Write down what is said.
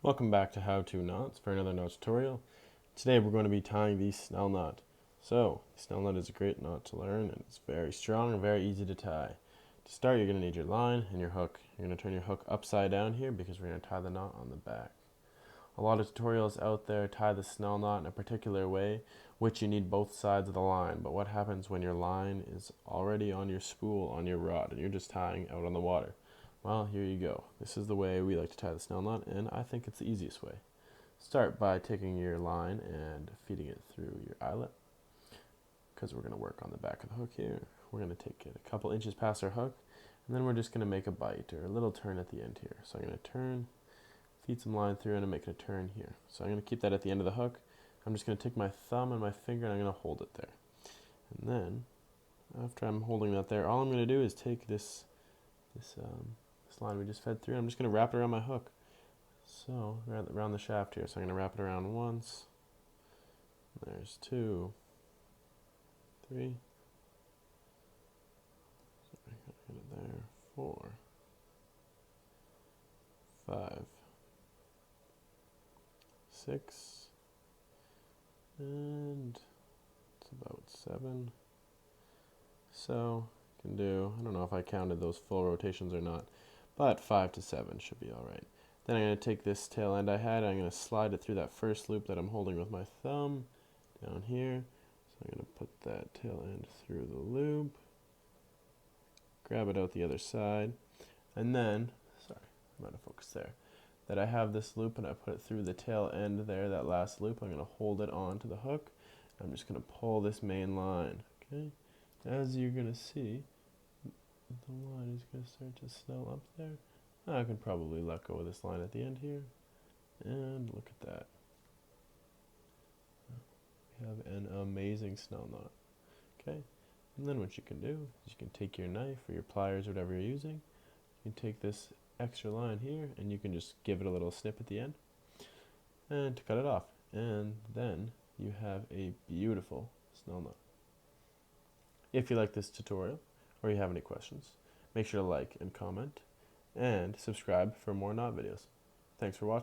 Welcome back to How To Knots for another knot tutorial. Today we're going to be tying the Snell knot. So, the Snell knot is a great knot to learn and it's very strong and very easy to tie. To start, you're going to need your line and your hook. You're going to turn your hook upside down here because we're going to tie the knot on the back. A lot of tutorials out there tie the Snell knot in a particular way, which you need both sides of the line. But what happens when your line is already on your spool, on your rod, and you're just tying out on the water? Well, here you go. This is the way we like to tie the Snell knot, and I think it's the easiest way. Start by taking your line and feeding it through your eyelet, because we're going to work on the back of the hook here. We're going to take it a couple inches past our hook, and then we're just going to make a bite or a little turn at the end here. So I'm going to turn, feed some line through, and I'm making a turn here. So I'm going to keep that at the end of the hook. I'm just going to take my thumb and my finger and I'm going to hold it there. And then, after I'm holding that there, all I'm going to do is take this line we just fed through, and I'm just going to wrap it around my hook. So, around the shaft here. So I'm going to wrap it around once. There's 2, 3. There, 4, 5, 6, and it's about 7. So, you can do, I don't know if I counted those full rotations or not, but 5 to 7 should be alright. Then I'm going to take this tail end I had, I'm going to slide it through that first loop that I'm holding with my thumb down here. So I'm going to put that tail end through the loop, grab it out the other side, and then, sorry, I'm out of focus there, that I have this loop and I put it through the tail end there, that last loop. I'm going to hold it onto the hook. I'm just going to pull this main line, okay? As you're going to see, the line is going to start to snell up there. I can probably let go of this line at the end here, and look at that. We have an amazing snell knot, okay? And then what you can do is you can take your knife or your pliers, whatever you're using. You can take this extra line here and you can just give it a little snip at the end and to cut it off. And then you have a beautiful snell knot. If you like this tutorial or you have any questions, make sure to like and comment and subscribe for more knot videos. Thanks for watching.